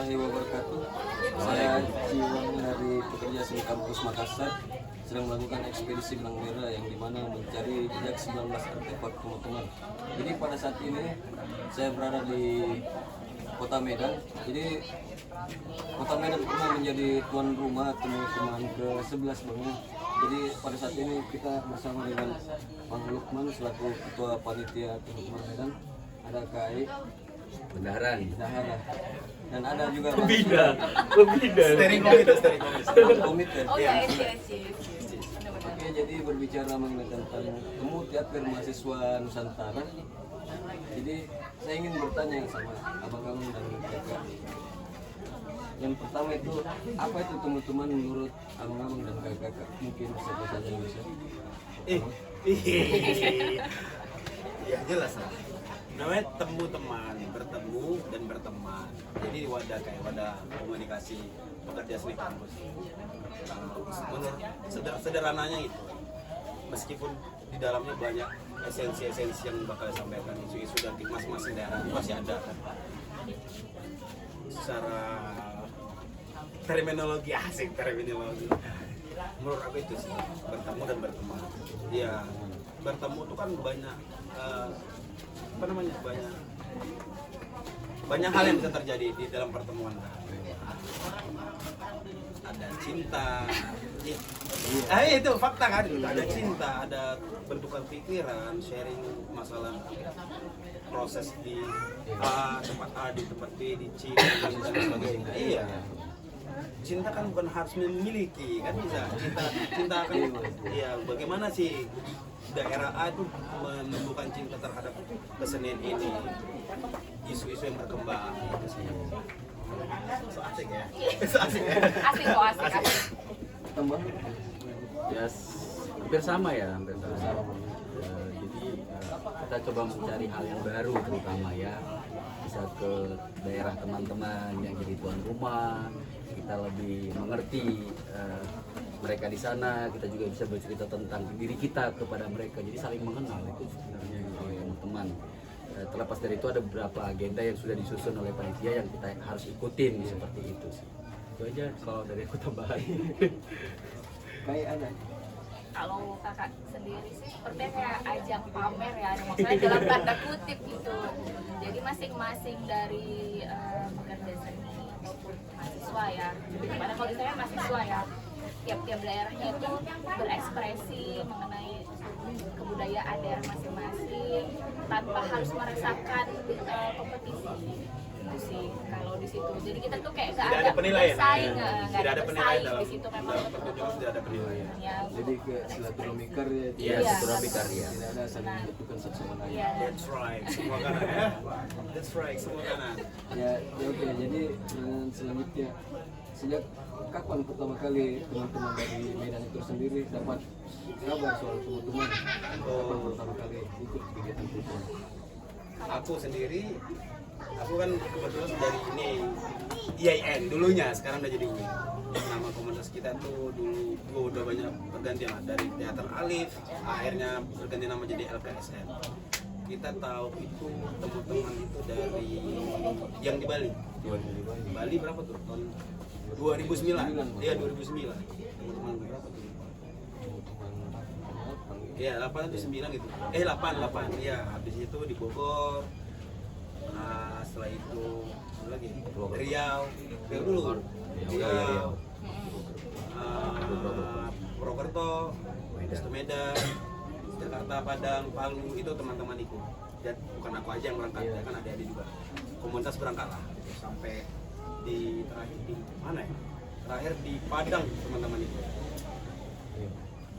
warahmatullahi wabarakatuh. Saya Jiwang dari Pekerja Seni Kampus Makassar sedang melakukan ekspedisi benang merah yang dimana mencari jejak 19 artefak teman-teman. Jadi pada saat ini saya berada di Kota Medan. Jadi Kota Medan pernah menjadi tuan rumah teman-teman ke-11 bangun. Jadi pada saat ini kita bersama dengan Bang Lukman selaku Ketua Panitia teman-teman Medan. Ada KAI Bendaharaan. Dan ada juga Pembina. Steering komite. Oh ya, iya. Oke, jadi berbicara mengenai tentang temu teater mahasiswa Nusantara. Jadi saya ingin bertanya sama abang kamu dan kakak. Yang pertama itu apa itu teman-teman menurut abang-abang dan kakak? Mungkin siapa saja yang bisa. Ya jelas lah. Namanya temu teman, bertemu dan berteman. Jadi wadah kayak wadah komunikasi pekerja seni kampus. Menurut sederhananya itu, meskipun di dalamnya banyak esensi-esensi yang bakal disampaikan, isu-isu dari masing-masing daerah pasti ada kan. Secara terminologi asing, menurut aku itu sih bertemu dan berteman. Ya bertemu itu kan banyak banyak hal yang bisa terjadi di dalam pertemuan. Ada cinta, itu fakta kan, ada cinta, ada bentukan pikiran, sharing masalah proses di tempat A, di tempat B, di C, dan sebagainya. Iya, cinta kan bukan harus memiliki, kan bisa cinta kan, iya bagaimana sih daerah A itu menumbuhkan cinta terhadap kesenian ini, isu-isu yang berkembang gitu sih. So asik ya. Asik kok, asik. Tambah Ya, hampir sama ya, hampir sama. Jadi kita coba mencari hal yang baru terutama ya. Bisa ke daerah teman-teman yang jadi tuan rumah, kita lebih mengerti mereka di sana, kita juga bisa bercerita tentang diri kita kepada mereka, jadi saling mengenal itu sebenarnya teman-teman. Terlepas dari itu ada beberapa agenda yang sudah disusun oleh panitia yang kita harus ikutin seperti itu sih. Itu aja kalau dari aku tambahan. kayak ada. Kalau kakak sendiri sih sepertinya kayak ajang pamer ya, maksudnya dalam tanda kutip gitu. Jadi masing-masing dari pekerja seni ataupun mahasiswa ya, karena kalau di saya mahasiswa ya, tiap-tiap daerahnya itu berekspresi mengenai kebudayaan daerah masing-masing tanpa harus merasakan kompetisi. Itu sih kalau di situ. Jadi kita tuh kayak Tidak ada penilaian. bersaing, Tidak ada penilaian bersaing dalam di situ memang. dalam pertunjukan, tidak ada penilaian. Ya, Jadi ke silaturahmi karya. Iya, Iya. silaturahmi karya. Tidak ada saling membutuhkan satu sama lain. iya. That's right, semua kanan ya. That's right, semua kanan. Ya oke. Jadi selanjutnya, sejak kapan pertama kali teman-teman dari Medan itu sendiri dapat kabar soal teman-teman? Kapan pertama kali ikut kegiatan itu? Aku sendiri, aku kan kebetulan dari ini IAIN dulunya, sekarang udah jadi UI. Nama komunitas kita tuh dulu udah banyak pergantian lah, dari Teater Alif, akhirnya berganti nama jadi LKSN. Kita tahu itu teman-teman itu dari yang di Bali. Di Bali berapa tuh? Tahun 2009. Iya 2009. Teman-teman berapa tuh? Iya 8 atau 9 gitu. 8. Iya, habis itu di Bogor. Nah, setelah itu apa lagi? Riau dulu. Riau. Purwokerto, Medan, Jakarta, Padang, Palu, itu teman-teman ikut. Dan bukan aku aja yang berangkat, ya kan ada juga. Komunitas berangkat lah sampai di terakhir di mana ya? Terakhir di Padang teman-teman itu.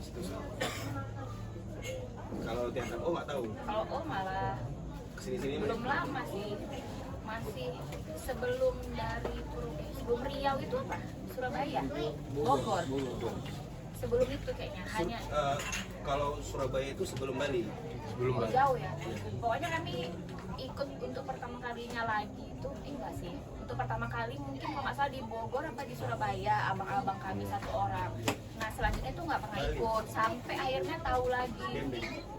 Di situ sih. Kalau teater nggak tahu. Kalau malah Kesini-sini belum lama sih, masih sebelum sebelum Riau itu apa? Surabaya, Bogor. Sebelum itu kayaknya hanya kalau Surabaya itu sebelum Bali. jauh ya. Pokoknya kami ikut untuk pertama kalinya lagi itu enggak sih. Untuk pertama kali mungkin kalau nggak salah di Bogor apa di Surabaya, abang-abang kami 1 orang. Nah selanjutnya itu nggak pernah ikut sampai akhirnya tahu lagi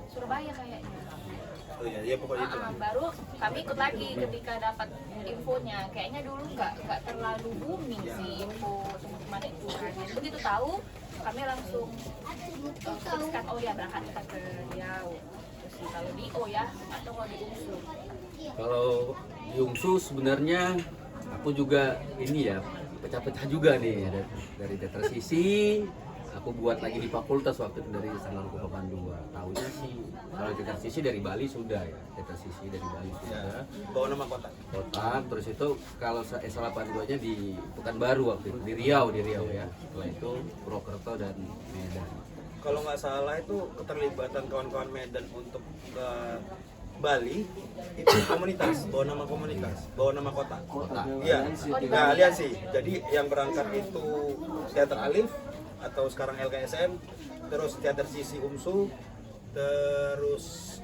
Surabaya kayaknya. Oh iya, ya pokoknya itu. Baru kami ikut lagi ketika dapat infonya. Kayaknya dulu nggak terlalu terlalu booming sih info teman-teman itu kan. Jadi begitu tahu kami langsung putuskan oh ya berangkat kita ke Riau. Terus kalau di ya atau kalau di UMSU. Kalau di UMSU sebenarnya aku juga ini ya pecah-pecah juga nih dari teater sisi. Aku buat lagi di fakultas waktu itu dari Sanggar Papan 2. Tahunya sih kalau teater sisi dari Bali sudah ya, teater sisi dari Bali sudah. Bawa nama kota. Kota, terus itu kalau S82-nya di Pekanbaru waktu itu, di Riau ya. Setelah itu Purwokerto dan Medan. Kalau nggak salah itu keterlibatan kawan-kawan Medan untuk ke Bali itu komunitas, bawa nama komunitas, bawa nama kota. Iya, nah aliansi. Jadi yang berangkat itu Teater Alif atau sekarang LKSM, terus Teater Sisi UMSU, terus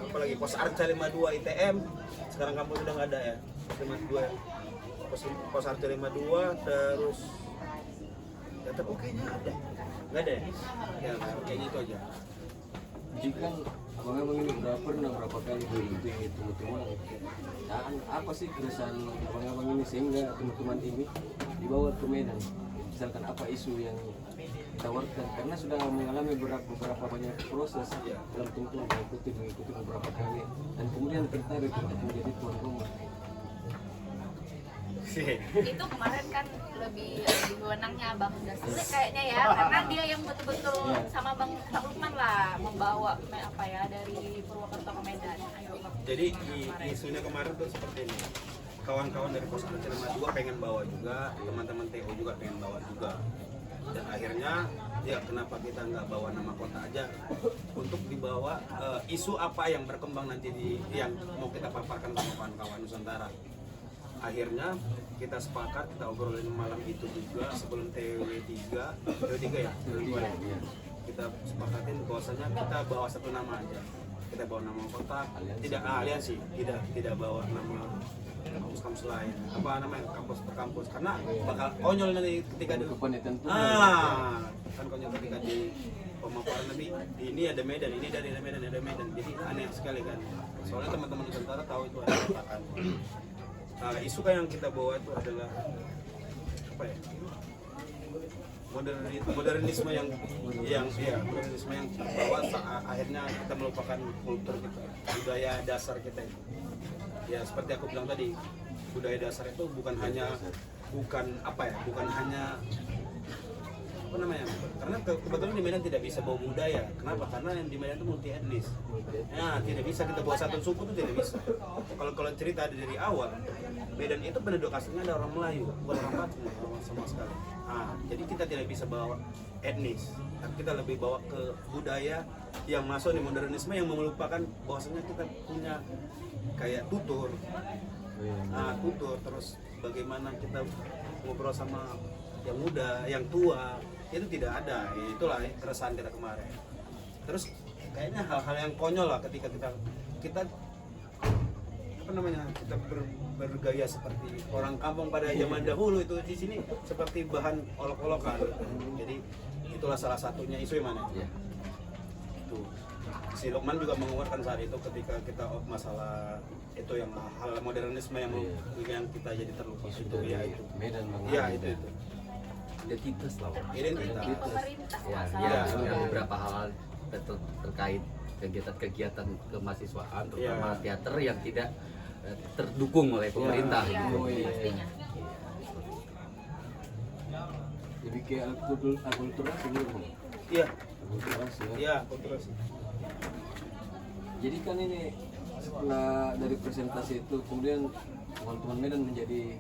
apalagi Pos Arca 52 ITM, sekarang kampus udah nggak ada ya, 52 ya. Pos Arca 52, terus Teater kayaknya ada, nggak ada ya, kayak gitu aja. Jika Bang Abang ini udah pernah berapa kali berhitung teman-teman, dan apa sih keresahan Bang Abang ini sehingga teman-teman ini dibawa ke Medan? Misalkan apa isu yang ditawarkan, karena sudah mengalami beberapa banyak proses dalam tentu mengikuti beberapa kali dan kemudian tertarik untuk menjadi tuan rumah. Itu kemarin kan lebih wewenangnya Bang Dasile kayaknya ya, karena dia yang betul-betul sama Bang Lukman lah membawa apa ya dari Purwokerto ke Medan. Ayo, Bang. Jadi isunya kemarin tuh seperti ini, kawan-kawan dari Pos Arca 52 pengen bawa juga, teman-teman TO juga pengen bawa juga, dan akhirnya ya kenapa kita nggak bawa nama kota aja untuk dibawa isu apa yang berkembang nanti yang mau kita paparkan sama kawan-kawan Nusantara. Akhirnya kita sepakat, kita obrolin malam itu juga sebelum TW3 ya, kita sepakatin bahwasanya kita bawa satu nama aja, kita bawa nama kota, tidak aliansi, tidak bawa nama kampus-kampus lain, apa namanya, kampus per kampus, karena bakal konyol nanti ketika di kan konyol ketika di pemaparan nanti ini ada Medan, ini dari Medan, ada Medan, jadi aneh sekali kan, soalnya teman-teman Nusantara tahu itu ada katakan. Isu yang kita bawa itu adalah apa ya, modernisme yang bahwa akhirnya kita melupakan kultur kita, budaya dasar kita itu. Ya seperti aku bilang tadi, budaya dasar itu bukan hanya apa namanya, karena kebetulan di Medan tidak bisa bawa budaya. Kenapa? Karena yang di Medan itu multi etnis. Nah, tidak bisa kita bawa satu suku itu tidak bisa. Kalau cerita dari awal, Medan itu penduduk aslinya ada orang Melayu, bukan orang Batak sama sekali. Nah, jadi kita tidak bisa bawa etnis, tapi kita lebih bawa ke budaya yang masuk di modernisme yang melupakan bahwasanya kita punya kayak tutur. Nah, tutur, terus bagaimana kita ngobrol sama yang muda, yang tua, itu tidak ada. Itulah keresahan kita kemarin. Terus kayaknya hal-hal yang konyol lah ketika kita apa namanya, kita bergaya seperti orang kampung pada zaman dahulu, itu di sini seperti bahan olok-olokan. Jadi itulah salah satunya isu yang mana? Ya. Itu si Lukman juga mengeluarkan saat itu ketika kita masalah itu yang hal modernisme yang kita jadi terlupa itu ya itu. Medan Bang. Iya itu. Identitas lah. Identitas. Pemerintah Ya, masalah. ya, beberapa hal terkait kegiatan-kegiatan kemahasiswaan, terutama teater yang tidak terdukung oleh pemerintah. Iya, gitu. pastinya. Jadi kayak akulturasi gitu Bang. Iya. Akulturasi ya. Iya, kulturasi. Jadi kan ini setelah dari presentasi itu kemudian teman-teman Medan menjadi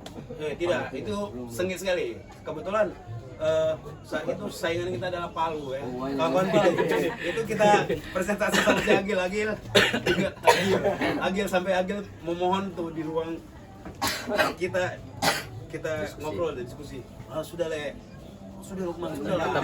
Tidak, itu sengit sekali. Kebetulan saat itu saingan kita adalah Palu ya. Kawan Palu. Itu kita presentasi sama si Agil sampai Agil memohon tuh di ruang kita ngobrol dan diskusi. Sudah Lukman, sudah lah. Kita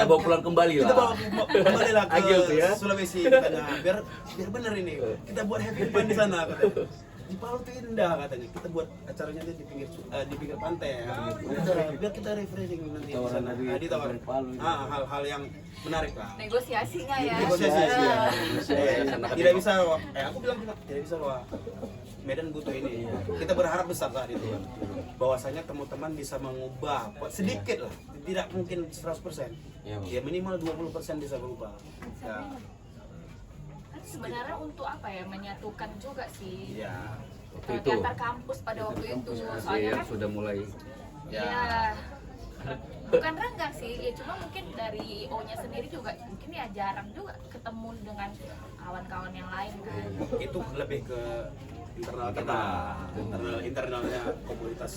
bawa pulang kembali lah. Kita bawa kembali lah ke Agil tuh ya. Sulawesi katanya. Biar bener ini. Kita buat happy fun di sana katanya. Di Palu tuh indah katanya. Kita buat acaranya di pinggir pantai ya. Biar kita refreshing nanti di sana. Ditawarin Palu. Hal-hal yang menarik lah. Negosiasinya ya. Negosiasi. Iya. Tidak bisa loh. Aku bilang tidak bisa loh. Medan butuh ini. Kita berharap besar saat itu kan. Bahwasanya teman-teman bisa mengubah sedikit lah, tidak mungkin 100%. Ya minimal 20% bisa berubah. Ya. Sebenarnya untuk apa ya, menyatukan juga sih Ya. Waktu itu antar kampus pada waktu itu. Soalnya ya kan sudah mulai ya bukan renggang sih, ya cuma mungkin dari O-nya sendiri juga mungkin ya jarang juga ketemu dengan kawan-kawan yang lain kan. Itu lebih ke internal kita, internalnya komunitas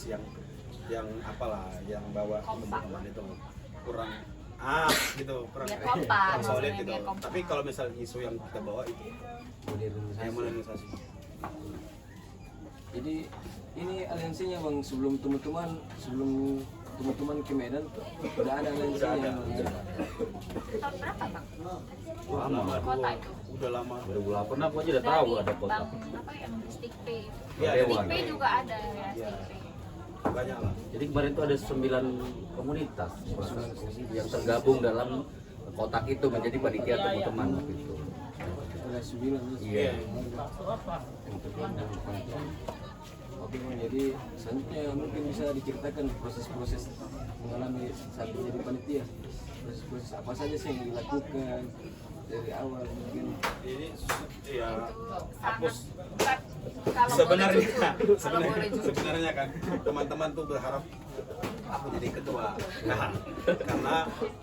yang apalah, yang bawa teman-teman itu kurang gitu, kurang Biar kompak, kurang solid maksudnya gitu. biar kompak. Tapi kalau misal isu yang kita bawa itu modernisasi. Jadi ini aliansinya bang, sebelum teman-teman ke Medan udah ada aliansinya. Tahun berapa bang? Lama, Kota itu? udah lama. 2008 aku aja udah tahu ada kota. Bang, apa yang Stick Pay itu? Ya, Dewan. Stick Pay juga ada ya, Ya. Stick Pay. Banyak lah. Jadi kemarin itu ada 9 komunitas yang tergabung dalam kotak itu menjadi panitia teman-teman waktu itu. Ada 9. Iya. Oke bang, jadi selanjutnya mungkin bisa diceritakan proses-proses mengalami saat menjadi panitia. Proses-proses apa saja sih yang dilakukan dari awal mungkin. Ini ya Sangat hapus. berat. Kalau boleh jujur. Kalau boleh jujur. sebenarnya kan teman-teman tuh berharap aku jadi ketua. Nah, karena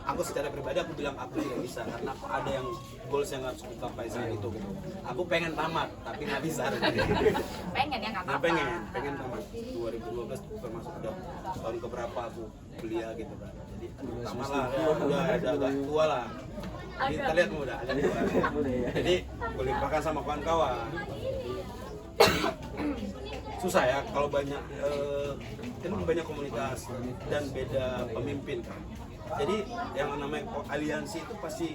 aku secara pribadi aku bilang aku tidak bisa karena aku ada yang goals yang harus aku capai saat itu gitu. Aku pengen tamat tapi nggak bisa. Pengen ya, nggak Nah, apa-apa. pengen tamat 2012 termasuk udah tahun keberapa aku kuliah gitu kan. Jadi tamat lah, ya, udah agak tua lah. Jadi terlihat muda, agak tua. Jadi kulimpahkan sama kawan-kawan. Susah ya kalau banyak kan banyak komunitas dan beda pemimpin kan. Jadi yang namanya aliansi itu pasti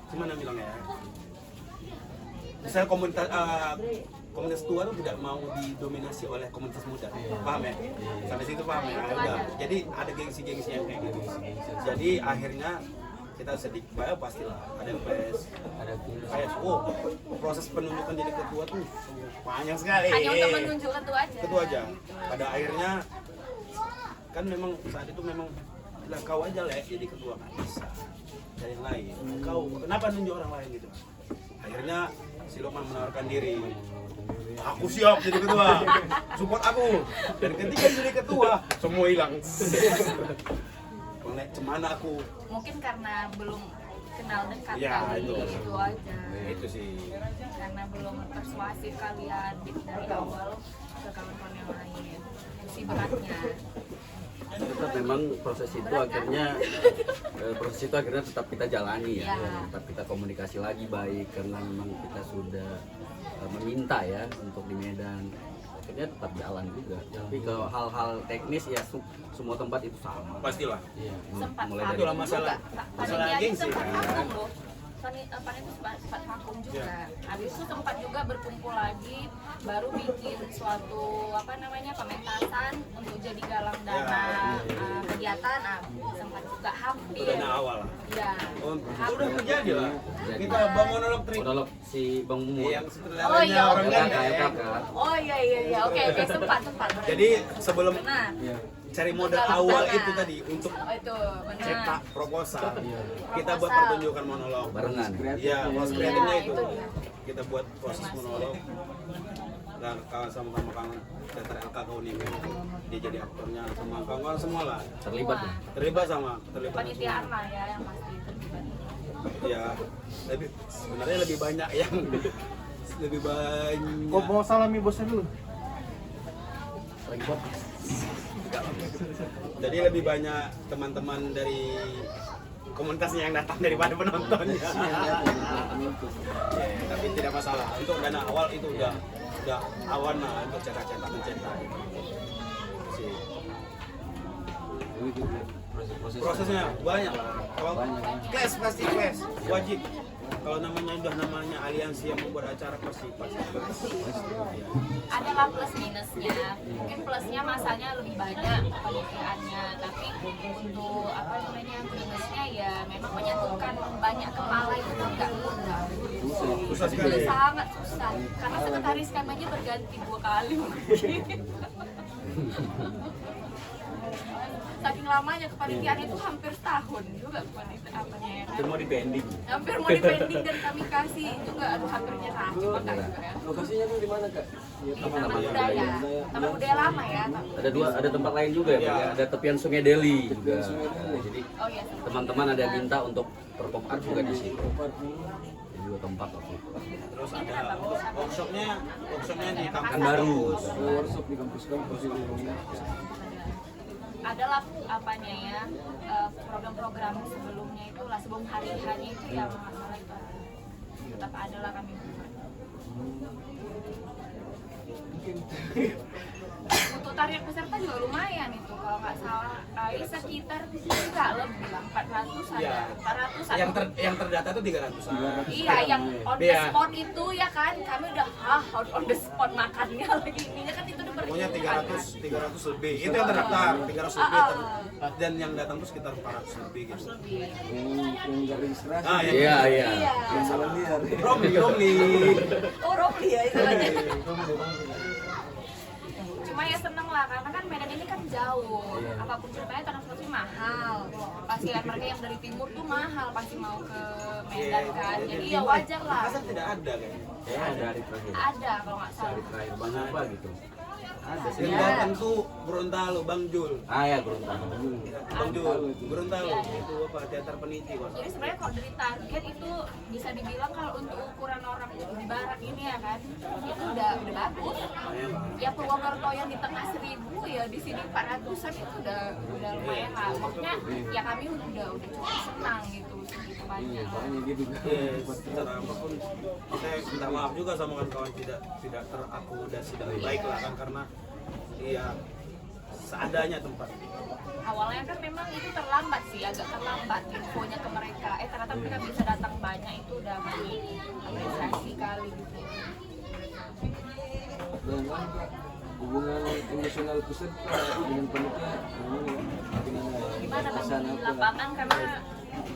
gimana bilangnya ya? Misalnya komunitas tua itu tidak mau didominasi oleh komunitas muda, paham ya? Sampai situ paham ya? Udah. Jadi ada gengsi-gengsi yang kayak gitu. Jadi akhirnya kita sedikit pastilah ada PS, proses penunjukan jadi ketua tuh panjang sekali. Hanya untuk menunjuk ketua aja. Ketua aja. Pada akhirnya kan memang saat itu memang lah kau aja lah jadi ketua, nggak bisa dari yang lain. Kau kenapa nunjuk orang lain gitu? Akhirnya si Lukman menawarkan diri. Aku siap jadi ketua, support aku. Dan ketika jadi ketua, semua hilang. Cemana aku? Mungkin karena belum kenal dekat Ya, kali itu. itu aja. Itu sih. Karena belum persuasif kalian dari awal ke kawan-kawan yang lain. Si beratnya. Tetap memang proses itu akhirnya tetap kita jalani ya. Ya. Tetap kita komunikasi lagi baik karena memang kita sudah meminta ya untuk di Medan. Akhirnya tetap jalan juga. Tapi kalau hal-hal teknis ya semua tempat itu sama. Pastilah. Iya. Sempat Mulai vakum dari Itulah masalah. juga. Masalah Panitia gengsi, sempat kan? vakum loh. Panitia itu sempat vakum juga. Habis itu sempat juga berkumpul lagi, baru bikin suatu pementasan untuk jadi galang dana kegiatan. Sempat juga hampir. Itu dana awal. Ya. Itu udah terjadi lah. Kita bangun monolog trik. monolog si Bang Mumu. Yang Oh, sutradaranya iya, orang oke. Ganda ya. LKK. Oh iya. Oke, sempat. Jadi sebelum Benar. cari modal Galang awal dana. itu tadi untuk Oh, itu benar. cetak proposal, kita buat Proposal. pertunjukan monolog. Barengan. Iya, proses Iya, kreatifnya itu. itu dia. Kita buat proses monolog dan sama-sama kawan teater LKK Unim. Dia jadi aktornya sama kawan-kawan semua lah. Terlibat ya? Terlibat sama Panitiaan lah ya yang pasti terlibat. Ya, sebenarnya lebih banyak yang lebih banyak. Kok mau salami bosnya dulu? Lagi Bob. Jadi lebih banyak teman-teman dari komunitasnya yang datang daripada penontonnya. Ya, tapi tidak masalah. Untuk dana awal itu udah awan lah untuk cetak-cetak mencetak. Sih. Proses Prosesnya banyak lah. Kalau clash pasti clash, wajib. kalau namanya aliansi yang membuat acara pasti. Adalah plus minusnya. Mungkin plusnya masanya lebih banyak kepanitiaannya, tapi untuk apa namanya minusnya ya memang menyatukan banyak kepala itu nggak mudah. Susah sekali. Sangat susah karena sekretaris kami aja berganti 2 kali mungkin. Saking lamanya kepanitiaan itu hampir setahun juga kepanitiaannya ya kan. Semua di pending. Hampir mau dipending dan kami kasih juga, aduh hampir nyerah juga kan juga ya. Lokasinya tuh di mana kak? Di Taman Budaya, Taman Budaya lama ya. Ada tempat lain juga ya, Pak, ya. Ada tepian Sungai Deli juga. Nah, jadi Oh iya. teman-teman ada yang minta untuk perpop art juga di situ. Di 2 tempat waktu itu. Terus ada workshopnya di Kan kampus. baru. Workshop di kampus-kampus ini. Adalah apanya ya, program-program sebelumnya itu lah, sebelum hari-hari itu yang masalah itu tetap adalah kami buat. Untuk target peserta juga lumayan itu kalau nggak salah sekitar nggak lebih lah 400 ada Iya. 400 Yang terdata itu 300-an. Iya, yang on the Iya. spot itu ya kan kami udah on the spot makannya lagi ininya kan itu udah Pokoknya perhitungan, 300 lebih. Itu yang terdaftar 300 lebih dan yang datang tuh sekitar 400 lebih gitu. kan. Lebih. Yang nggak registrasi. Ah, yang Iya, iya. Iya. Yang salah liar. Romli. Oh, Romli ya istilahnya. Cuma ya seneng lah karena kan Medan ini kan jauh. Apapun ceritanya transportasi mahal. Pasti kan mereka yang dari timur tuh mahal pasti mau ke Medan kan. Jadi ya wajar lah. Makassar tidak ada kayaknya. Ya, ada hari terakhir. Ada kalau nggak salah. Hari terakhir banyak apa gitu. Ada sih. Yang datang tuh Gorontalo, Bang Jul. Ah ya, Gorontalo. Bang Jul, Gorontalo itu apa? Teater Peniti, Mas. Jadi sebenarnya kalau dari target itu bisa dibilang kalau untuk ukuran orang di barat ini ya kan itu udah bagus. Ya Purwokerto yang di tengah 1000 ya di sini 400-an itu udah lumayan lah. Maksudnya ya kami udah cukup senang gitu segitu banyak. Makanya gitu kan. Secara apapun saya minta maaf juga sama kawan-kawan tidak terakomodasi dengan baik lah kan karena iya seadanya tempat. Awalnya kan memang itu terlambat sih, agak terlambat infonya ke mereka. Ternyata mereka bisa datang banyak itu udah kami apresiasi kali gitu. Dan apa hubungan emosional peserta dengan panitia Gimana bang pesan di apa lapangan karena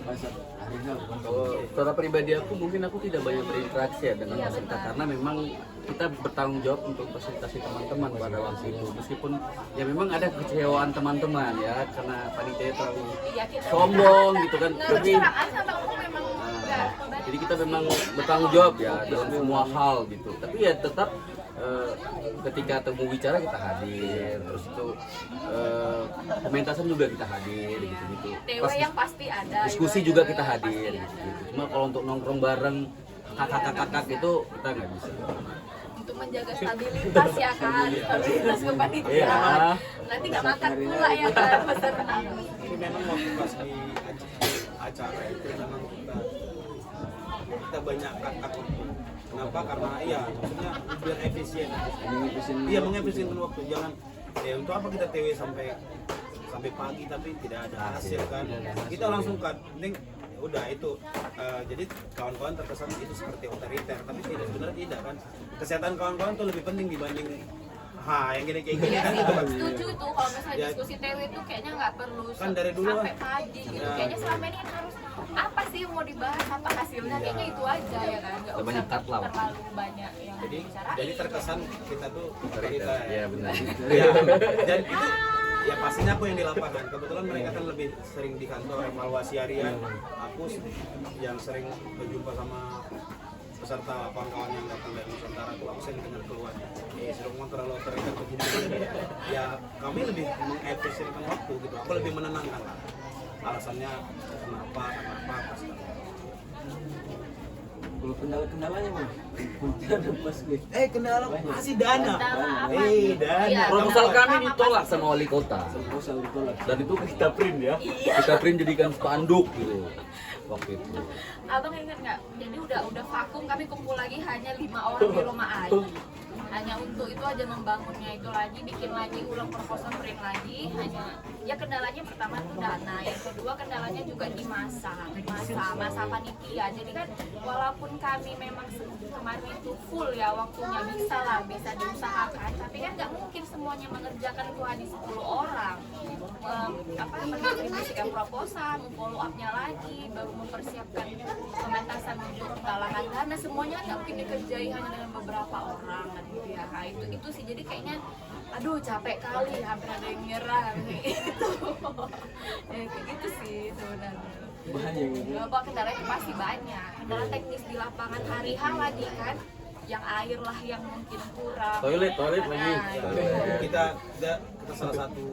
pas hari ini Kalau secara pribadi aku mungkin aku tidak banyak berinteraksi ya dengan Iya, peserta benar. karena memang kita bertanggung jawab untuk fasilitasi teman-teman pada waktu itu meskipun ya memang ada kekecewaan teman-teman ya karena panitia terlalu ya kita sombong gitu kan tapi ngerang aja atau memang enggak jadi kita memang bertanggung jawab ya dalam semua hal gitu tapi ya tetap ketika temu bicara kita hadir terus itu pementasan juga kita hadir gitu gitu TW yang pasti ada diskusi gitu, juga TW kita pasti hadir ada. gitu. Cuma kalau untuk nongkrong bareng kakak-kakak itu kita nggak bisa. Untuk menjaga stabilitas ya kan, stabilitas kepanitiaan. Iya. Nanti nggak makan pula ya kan peserta. Ini memang waktu pas di acara itu memang kita banyak kakak. Kenapa? Karena iya maksudnya biar efisien. Iya mengefisienkan waktu. Jangan ya untuk apa kita TW sampai pagi tapi tidak ada hasil kan. Kita langsung cut. Penting udah itu jadi kawan-kawan terkesan itu seperti otoriter tapi tidak sebenarnya tidak kan kesehatan kawan-kawan tuh lebih penting dibanding yang gini kayak gini Iya kan sih, itu kan setuju tuh kalau misalnya Ya. diskusi TW itu kayaknya nggak perlu Kan dari dulu sampai kan. pagi gitu. Ya. Kayaknya selama ini kan harus apa sih yang mau dibahas, apa hasilnya, kayaknya itu aja ya kan. Nggak usah Banyak cut lah. terlalu banyak yang jadi dibicarain. terkesan kita tuh Otoriter. Ya benar. ya, dan itu ya pastinya aku yang di lapangan kebetulan mereka kan lebih sering di kantor evaluasi harian aku yang sering berjumpa sama peserta kawan-kawan yang datang dari Nusantara aku sering dengar keluhan Serumon terlalu otoriter begini ya kami lebih mengefisienkan waktu gitu aku lebih menenangkan lah alasannya kenapa pasti kalau kendala-kendalanya mah ada pas gue kendala masih dana dana Iya, Proposal kenapa? kami ditolak sama wali kota proposal ditolak dan itu kita print ya. Iya. Kita print jadikan spanduk gitu waktu itu. Abang ingat nggak? Jadi udah vakum, kami kumpul lagi hanya 5 orang di rumah Ai. hanya untuk itu aja, membangunnya itu lagi, bikin lagi, ulang proposal, print lagi. Hanya ya kendalanya pertama itu dana, yang kedua kendalanya juga di masa panitia. Jadi kan walaupun kami memang kemarin itu full ya waktunya, bisa diusahakan, tapi kan nggak mungkin semuanya mengerjakan itu hanya 10 orang. Mendistribusikan proposal, follow up-nya lagi, baru mempersiapkan pementasan untuk galangan dana, semuanya kan nggak mungkin dikerjai hanya dengan beberapa orang gitu ya. Nah, itu sih, jadi kayaknya aduh capek kali, hampir ada yang nyerah gitu. Ya, kayak gitu sih sebenarnya. Banyak gitu. Bapak kendalanya pasti banyak, kendala teknis di lapangan hari H lagi kan, yang air lah yang mungkin kurang. Toilet lagi. Nah, Kita salah satu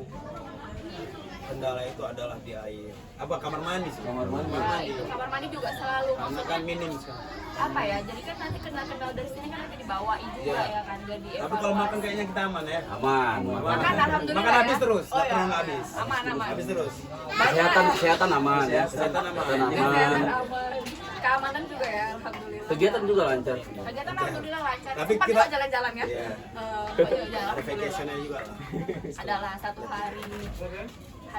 kendala itu adalah di air. Apa kamar mandi sih? Kamar mandi. Nah, itu kamar mandi juga selalu, Karena maksudnya kan minim sekarang. apa ya, jadi kan nanti kendala dari sini kan nanti dibawain juga Iya. ya kan, jadi Tapi kalau makan kayaknya kita aman ya. Aman. makan alhamdulillah Makan ya. habis terus, Oh, nggak ya. pernah nggak habis. Aman. Habis terus. Kesehatan aman. Kesehatan aman. Kesehatan aman. Keamanan juga ya, alhamdulillah. Kegiatan juga lancar. Kegiatan alhamdulillah lancar. Tapi Sempat kita- juga jalan-jalan ya. Iya. Jalan. Ada vacationnya juga lah. Adalah satu hari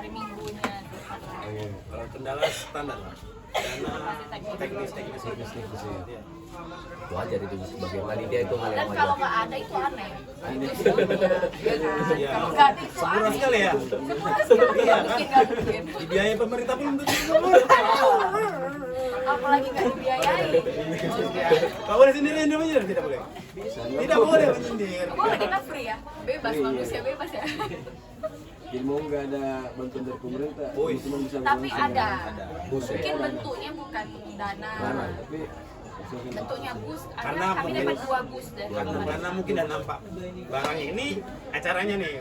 minggunya. Kalau kendala standar lah. Dana, teknis. Iya. Itu aja itu sebagai panitia itu hal Dan yang kalau wajar. nggak ada itu aneh. Itu sebenarnya. Iya kan? Iya. Kalau nggak ada itu Sempurna aneh. sekali ya. Sempurna sekali. Iya, Nggak mungkin. Dibiayai pemerintah belum tentu. Apalagi nggak dibiayai. Kau boleh sendiri menyindir? Tidak boleh. Tidak boleh menyindir. Boleh, kita free ya, bebas, manusia bebas ya. Jadi mau nggak ada bantuan dari pemerintah, Woi. cuma bisa Tapi langsung. ada. Bus ya. Mungkin bentuknya bukan dana. Tapi misalkan Bentuknya bus. Karena Kami mungkin- dapat 2 bus dari Karena mungkin dan nampak barang ini acaranya nih.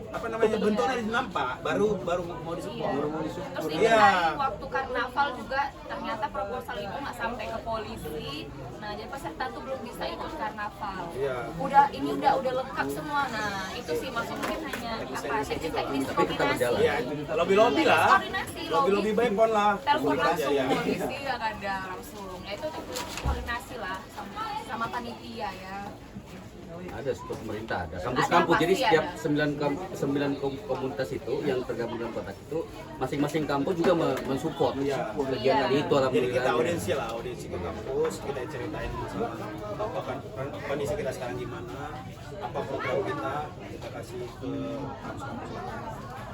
Apa namanya, bentuknya nampak baru mau disupport. baru mau disupport. Terus ini Iya. kali waktu karnaval juga ternyata proposal itu nggak sampai ke polisi. Nah, jadi peserta tuh belum bisa ikut karnaval. Iya. Ini udah lengkap semua. Nah, itu sih maksudnya mungkin hanya apa teknis Tapi tetap koordinasi. berjalan. Iya, lobby lah. Koordinasi, Lobby baik pon lah. Telepon Aja, langsung ya. polisi ya ada langsung. Ya itu koordinasi lah sama panitia ya. Ada support pemerintah, ada Ada, kampus-kampus. Jadi pasti setiap ada. 9 komunitas itu yang tergabung dalam kotak itu, masing-masing kampus juga mensupport Iya. kegiatan Iya. itu. Jadi Alhamdulillah. kita audiensi ke kampus, kita ceritain masalah apa kan kondisi kita sekarang gimana, apa program kita kasih ke kampus-kampus.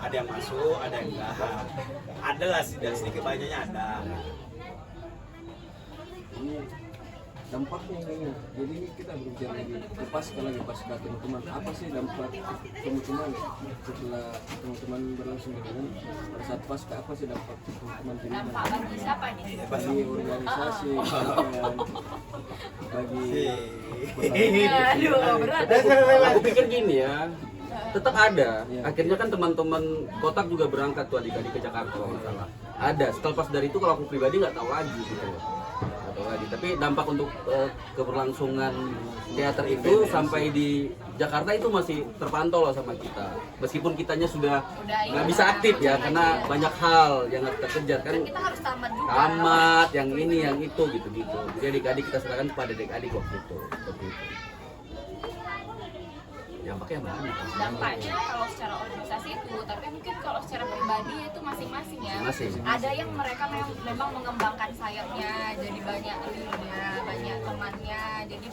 Ada yang masuk, ada yang enggak. Ada lah sedikit banyaknya ada. ini dampaknya ini. Jadi ini kita berbicara lagi pasca teman-teman. Apa sih dampak teman-teman setelah teman-teman berlangsung dengan pada saat pasca, apa sih dampak teman-teman di mana? Dampak bagi siapa nih? Bagi organisasi, dan bagi Aduh, berat. Aku pikir gini ya, tetap ada. Akhirnya kan teman-teman kotak juga berangkat tuh adik-adik ke Jakarta kalau nggak salah. Ada. Setelah pas dari itu kalau aku pribadi nggak tahu lagi gitu. Nggak tahu lagi. Tapi dampak untuk keberlangsungan teater itu sampai di Jakarta itu masih terpantau lah sama kita. Meskipun kitanya sudah nggak bisa aktif ya, karena banyak hal yang harus kita kejar kan. Kita harus tamat juga. Tamat, yang ini, yang itu gitu-gitu. Jadi adik-adik kita serahkan kepada adik-adik waktu itu. Seperti itu. Dampaknya banyak. Dampaknya kalau secara organisasi itu, tapi mungkin kalau secara pribadi itu masing-masing ya. Masing. Ada yang mereka memang mengembangkan sayapnya, jadi banyak lead-nya, banyak temannya, jadi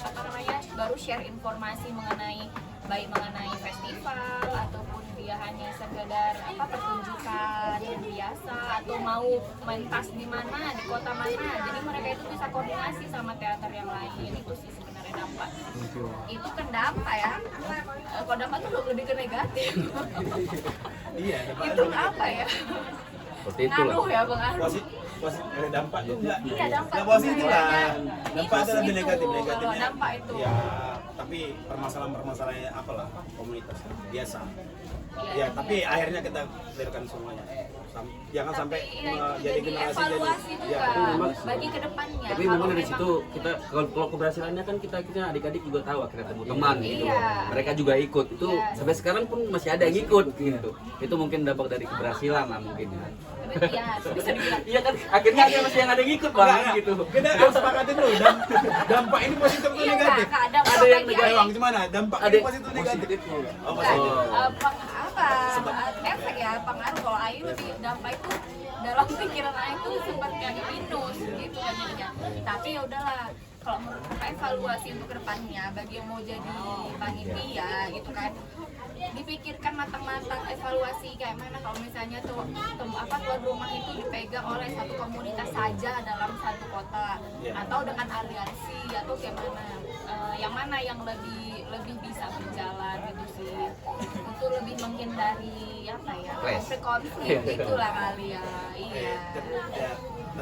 apa namanya, baru share informasi mengenai baik mengenai festival ataupun dia hanya sekedar apa pertunjukan yang biasa atau mau mentas di mana, di kota mana, jadi mereka itu bisa koordinasi sama teater yang lain. Itu sih sebenarnya dampak. Itu kan dampak ya. Kalau dampak itu lebih ke negatif. Iya, Itu apa ya? Seperti itulah. Ngaruh ya, pengaruh. Ada dampak tuh enggak? Iya, dampak Nggak itu positif lah. kayaknya Dampak itu lebih itu, negatifnya. kalau dampak itu. Ya, tapi permasalahan apalah komunitas biasa. Iya, Ya, tapi akhirnya kita clearkan semuanya. Jangan sampai Tapi ya, itu jadi generasi jadi evaluasi ya. juga bagi kedepannya. Tapi Kalau memang dari memang- situ kita kalau keberhasilannya kan kita adik-adik juga tahu akhirnya temu teman gitu. Iya. Mereka juga ikut. Itu Iya. sampai sekarang pun masih ada yang ikut gitu. Itu mungkin dampak dari keberhasilan lah mungkin ya. Iya, bisa dibilang. Iya kan akhirnya ada masih yang ada yang ikut Enggak, Bang gitu. Kita harus sepakatin dulu dampak ini positif atau Iya, negatif. Kak, ada Ada yang bagi- Ayo Bang, gimana? Dampak Ada ini positif atau negatif? Positifnya enggak? Oh, Enggak, positif. efek ya, pengaruh. Kalau Ayu di dampak itu dalam pikiran Ayu itu seperti ada minus gitu kan jadinya. Tapi ya udahlah, kalau menurut Kakak evaluasi untuk kedepannya bagi yang mau jadi panitia gitu kan, dipikirkan matang-matang evaluasi kayak mana kalau misalnya tuan rumah itu dipegang oleh satu komunitas saja dalam satu kota atau dengan aliansi atau kayak mana. Yang mana yang lebih bisa berjalan gitu sih, untuk lebih menghindari apa ya, konflik itulah kali ya. Iya,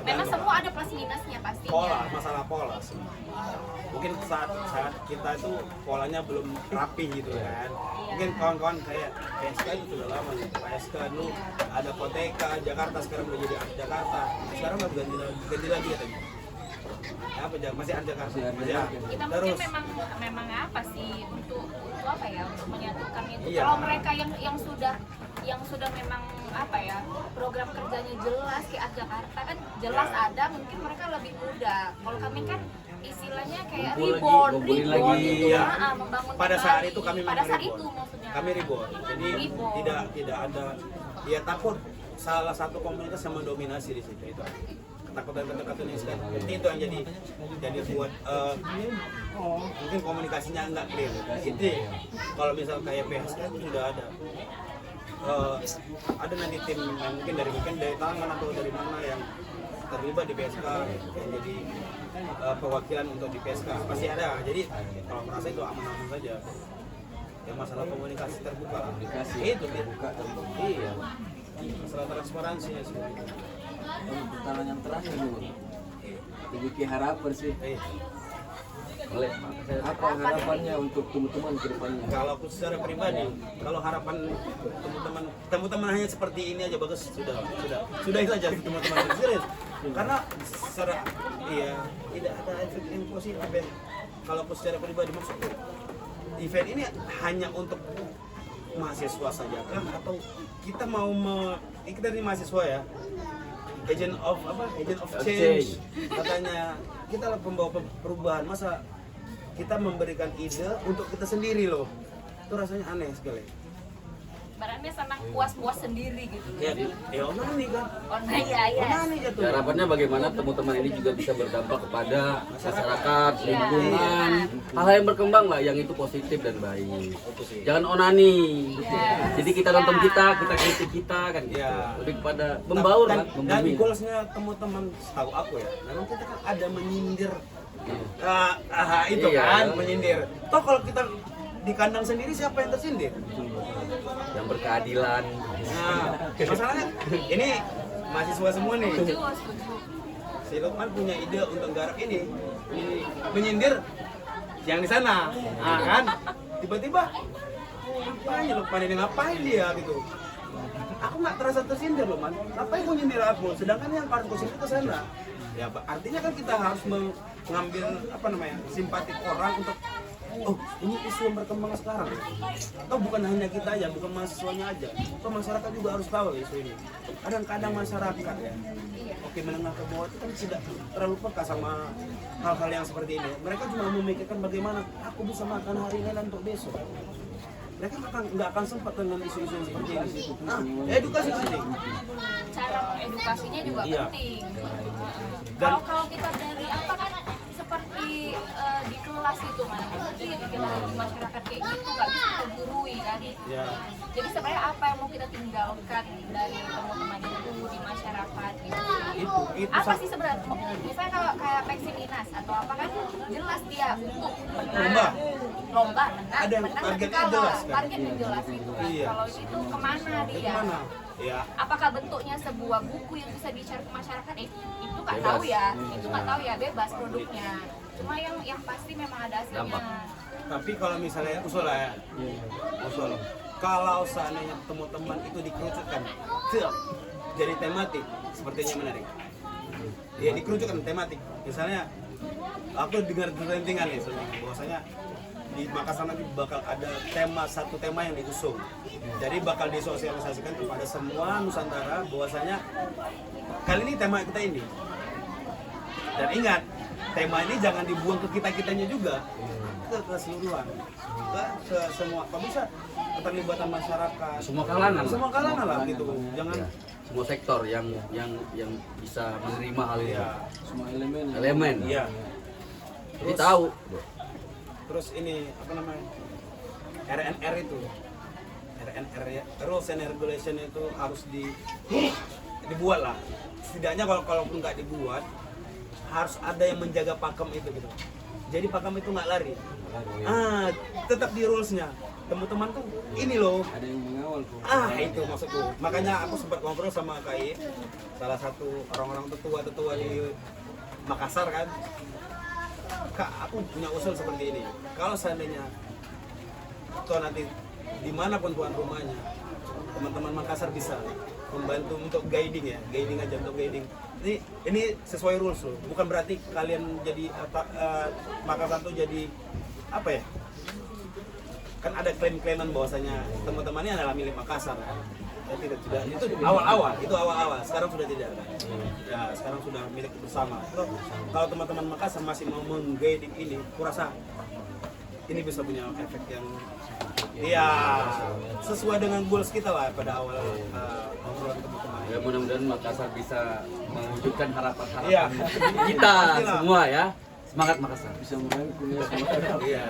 memang semua ada plus minusnya pastinya. Masalah pola sih. Mungkin saat kita itu polanya belum rapi gitu kan. Mungkin kawan-kawan kayak PSK itu sudah lama nih. PSK dulu ada Koteka, Jakarta sekarang udah jadi Art Jakarta. Sekarang udah ganti lagi katanya. Apa masih Art Jakarta? Masih Art. Kita mungkin memang apa sih untuk apa ya, untuk menyatukan itu. Iya. Kalau mereka yang sudah memang apa ya, program kerjanya jelas kayak Art Jakarta kan jelas ada, mungkin mereka lebih mudah. Kalau kami kan istilahnya kayak Ngumpulin lagi. gitu, Iya. membangun Pada saat kembali. itu kami pada memang saat reborn. itu maksudnya Kami reborn. Jadi Reborn. tidak ada ya takut salah satu komunitas yang mendominasi di situ itu. Ketakutan yang sekarang. Itu yang jadi buat mungkin komunikasinya nggak clear. Itu kalau misal kayak PSK itu sudah ada nanti tim yang mungkin dari tangan atau dari mana yang terlibat di PSK yang jadi perwakilan untuk di PSK pasti ada. Jadi kalau merasa itu aman-aman saja. Yang masalah komunikasi terbuka, itu terbuka. iya, masalah transparansi ya sebenarnya. Pertanyaan yang terakhir dulu. Memiliki harapan sih. Boleh. Apa harapannya untuk teman-teman ke depannya? Kalau aku secara pribadi, kalau harapan teman-teman hanya seperti ini aja bagus, sudah itu aja teman-teman serius. Karena secara tidak ada efek yang positif ya. Kalau aku secara pribadi maksudku event ini hanya untuk mahasiswa saja kah atau kita mau kita ini mahasiswa ya, agent of change katanya, kita lah pembawa perubahan, masa kita memberikan ide untuk kita sendiri loh, itu rasanya aneh sekali. Barannya senang puas-puas sendiri gitu. Onani kan, Iya. onani jatuh. Harapannya bagaimana teman-teman ini juga bisa berdampak kepada masyarakat, lingkungan, hal-hal yang berkembang lah, yang itu positif dan baik. Jangan onani. Jadi kita nonton kita kritik kita kan gitu. Ya. Lebih kepada membaur lah, Dan membimbing. goalsnya teman-teman setahu aku ya, memang kita kan ada menyindir. Itu Iya. kan menyindir. Toh kalau kita di kandang sendiri siapa yang tersindir? Yang berkeadilan. Nah, masalahnya ini mahasiswa semua nih. Setuju. Si Lukman punya ide untuk garap ini menyindir yang di sana, kan? Tiba-tiba ngapain Lukman ini, ngapain dia gitu? Aku nggak terasa tersindir Lukman. Ngapain mau nyindir aku? Sedangkan yang harus positif ke sana. Ya artinya kan kita harus mengambil simpatik orang untuk ini isu yang berkembang sekarang. Atau bukan hanya kita aja, bukan mahasiswanya aja. Atau masyarakat juga harus tahu isu ini. Kadang-kadang masyarakat ya, menengah ke bawah itu kan tidak terlalu peka sama hal-hal yang seperti ini. Mereka cuma memikirkan bagaimana aku bisa makan hari ini dan untuk besok. Mereka nggak akan sempat dengan isu-isu yang seperti ini. Edukasi sini. Cara edukasinya juga Iya. penting. Dan- Kalau kita dari apa kan seperti di kelas itu kan, mungkin kita di masyarakat kayak gitu nggak bisa kita gurui kan. Ya. Jadi sebenarnya apa yang mau kita tinggalkan dari teman-teman itu di masyarakat gitu. Itu Apa sih sebenarnya? Misalnya kalau kayak Peksidinas atau apa kan jelas dia untuk menang. Lomba menang. Ada yang menang, targetnya tapi kalau jelas, kan? Targetnya jelas gitu kan. Iya. Kalau itu kemana dia? Gimana? Ya. Apakah bentuknya sebuah buku yang bisa dicari ke masyarakat? Itu nggak Bebas. tahu ya, itu nggak tahu ya, bebas produknya. Cuma yang pasti memang ada hasilnya. Dampak. Tapi kalau misalnya usul lah ya, usul. Kalau seandainya teman-teman itu dikerucutkan ke jadi tematik, sepertinya menarik. Ya dikerucutkan tematik. Misalnya aku dengar terdengar nih bahwasanya di Makassar nanti bakal ada satu tema yang diusung. Jadi bakal disosialisasikan kepada semua Nusantara bahwasanya kali ini tema kita ini. Dan ingat, tema ini jangan dibuang ke kita-kitanya juga, ke keseluruhan, ke semua. Kalau bisa keterlibatan masyarakat, Semua kalangan lah gitu. Jangan Ya, semua sektor yang bisa menerima hal itu. ya. Semua elemen. Elemen. Iya. Jadi tahu. Terus ini apa namanya? RNR itu. RNR ya. Rules and Regulation itu harus dibuat lah. Setidaknya kalaupun nggak dibuat, harus ada yang menjaga pakem itu gitu. Jadi pakem itu nggak lari. Tetap di rulesnya. Teman-teman tuh ini loh. Ada yang mengawal kok. Itu maksudku. Makanya aku sempat ngobrol sama KI, salah satu orang-orang tetua di Makassar kan. Kak, aku punya usul seperti ini. Kalau seandainya atau nanti dimanapun tuan rumahnya, teman-teman Makassar bisa membantu untuk guiding aja untuk guiding. Ini sesuai rules loh. Bukan berarti kalian jadi Makassar tuh jadi apa ya? Kan ada klaim-klaiman bahwasanya teman-temannya adalah milik Makassar kan. Ya, tidak itu awal-awal sekarang sudah tidak kan. Ya sekarang sudah milik bersama. Kalau teman-teman Makassar masih mau mengguiding ini, kurasa ini bisa punya efek yang ya sesuai dengan goals kita lah pada awal obrolan teman-teman. Ya mudah-mudahan Makassar bisa mewujudkan harapan-harapan Iya. kita Pastilah. semua ya. Semangat Makassar. Bisa merangkul ya semua. Iya.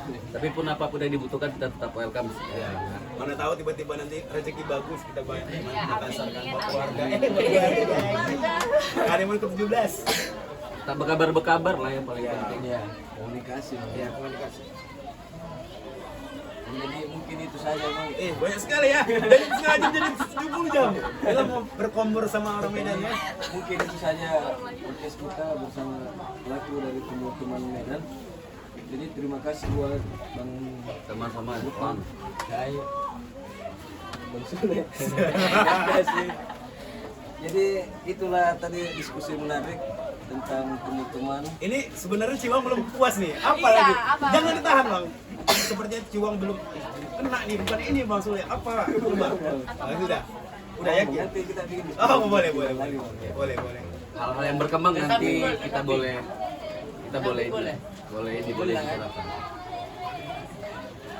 Tapi pun apapun yang dibutuhkan kita tetap welcome. Ya. Mana tahu tiba-tiba nanti rezeki bagus kita banyak Ya, Makassar kan amin, bawa keluarga. amin. Ada yang mau ikut 17. Tak berkabar lah yang paling Iya. penting. Ya, komunikasi. Ya, komunikasi. Jadi mungkin itu saja Bang. Banyak sekali ya. Dari setengah jam jadi 70 jam. Kita mau berkompor sama orang Medan ya. Mungkin itu saja podcast kita bersama pelaku dari teman-teman Medan. Jadi terima kasih buat Bang Sama-sama. Bang Kai, Bang Sule. Terima kasih. Jadi itulah tadi diskusi menarik tentang teman-teman. Ini sebenarnya Ciwang belum puas nih. Apa Iya, lagi? apa? Jangan ditahan, Bang. Sepertinya Ciwang belum kena nih, bukan ini Bang Sule. Apa? Coba. Sudah. Udah yakin? Nanti kita bikin. Oh, boleh. Lagi, Bang. Boleh. Hal-hal yang berkembang nanti kita boleh dibicarakan.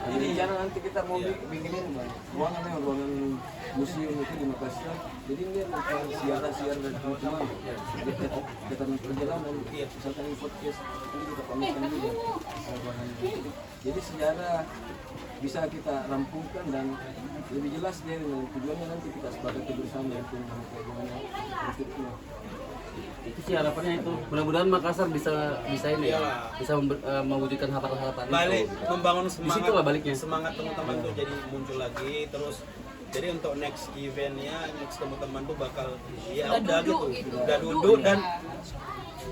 Jadi rencana nanti kita mau bikinin Bang, ruangan museum itu di Makassar. Jadi ini tentang siar dan teman-teman. Kita perjalanan, misalkan ini podcast, ini kita pamerkan juga. Jadi sejarah bisa kita rampungkan dan lebih jelas dia dengan tujuannya nanti kita sepakati bersama untuk bagaimana berikutnya. Itu sih harapannya itu. Mudah-mudahan Makassar bisa ini ya, bisa mewujudkan harapan-harapan Balik itu. membangun semangat. Disitulah baliknya. Semangat teman-teman tuh jadi muncul lagi terus. Jadi untuk next eventnya, next teman-teman tuh bakal ya udah gitu. Udah duduk dan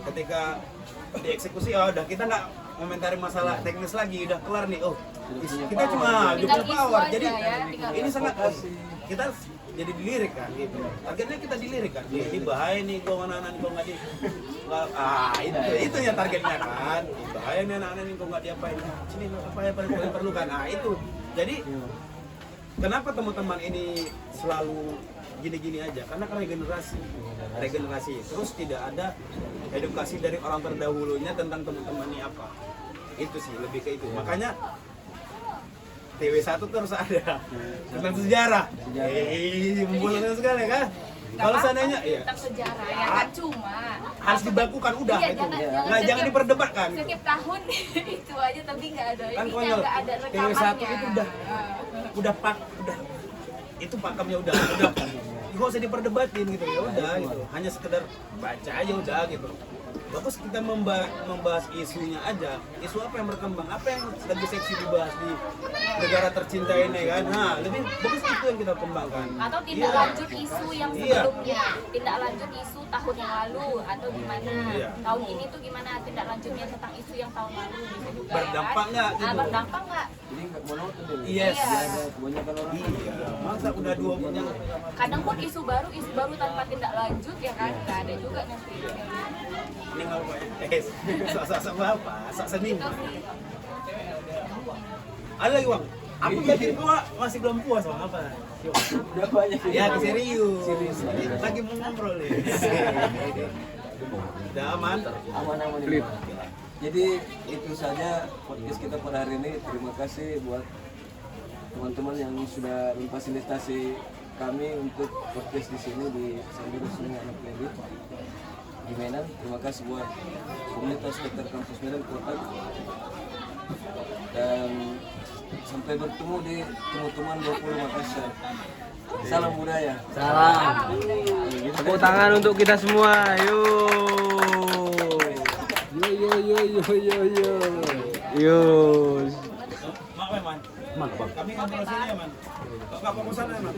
ketika dieksekusi udah kita nggak komentari masalah teknis lagi, udah kelar nih. Kita cuma Tinggal double isu power. aja Jadi ya, tinggal ini isu. sangat kita jadi dilirik kan gitu. Targetnya kita dilirik kan. Ini bahaya nih gua anak-anak gua nggak di itu ya targetnya kan. Bahaya nih anak-anak nih gua nggak diapain. Sini apa yang perlukan. Itu. Jadi kenapa teman-teman ini selalu gini-gini aja? Karena regenerasi. Terus tidak ada edukasi dari orang terdahulunya tentang teman-teman ini apa. Itu sih lebih ke itu. Makanya TW1 terus ada tentang sejarah. Membolehkan sekali kan? Kalau seandainya tentang sejarah ya kan cuma harus dibakukan udah iya, itu. jangan Jangan diperdebatkan. setiap tahun itu aja tapi nggak ada Kan ininya, konyol. nggak ada rekamannya. TW1 itu udah itu pakemnya udah nggak usah diperdebatin gitu ya udah gitu. Hanya sekedar baca aja udah gitu. Bagus kita membahas isunya aja. Isu apa yang berkembang, apa yang lagi seksi dibahas di negara tercinta ini kan. Nah, lebih bagus itu yang kita kembangkan. Atau tindak lanjut isu yang Iya. sebelumnya, tindak lanjut isu tahun yang lalu atau gimana Iya. tahun ini tuh gimana tindak lanjutnya tentang isu yang tahun lalu bisa juga Berdampak ya nggak kan? gitu? Berdampak nggak? Jadi nggak monoton deh. Yes. Ada kebanyakan orang. Iya. masa udah 2 punya. Kadang pun isu baru tanpa tindak lanjut ya kan, nggak ada juga nanti. Ini nggak apa ya? Sok-sok apa? Sok sening. Itu sih. Ada lagi bang? Aku jadi gua masih belum puas bang apa? Yuk. Udah banyak Ya serius. Serius. Lagi mau ngobrol nih. Udah aman. Aman-aman ini. Jadi itu saja podcast kita pada hari ini. Terima kasih buat teman-teman yang sudah memfasilitasi kami untuk podcast di sini di Samburu Sungai Anak Lady di Medan. Terima kasih buat komunitas Dokter Kampus Medan Kota. Dan sampai bertemu di Teman-teman 20 Makassar. Salam budaya. Salam. Tepuk tangan untuk kita semua. Yo. Yo. Mak, man. Man, Bang. Kami ngobrol sini ya man. Nggak fokus sana ya man.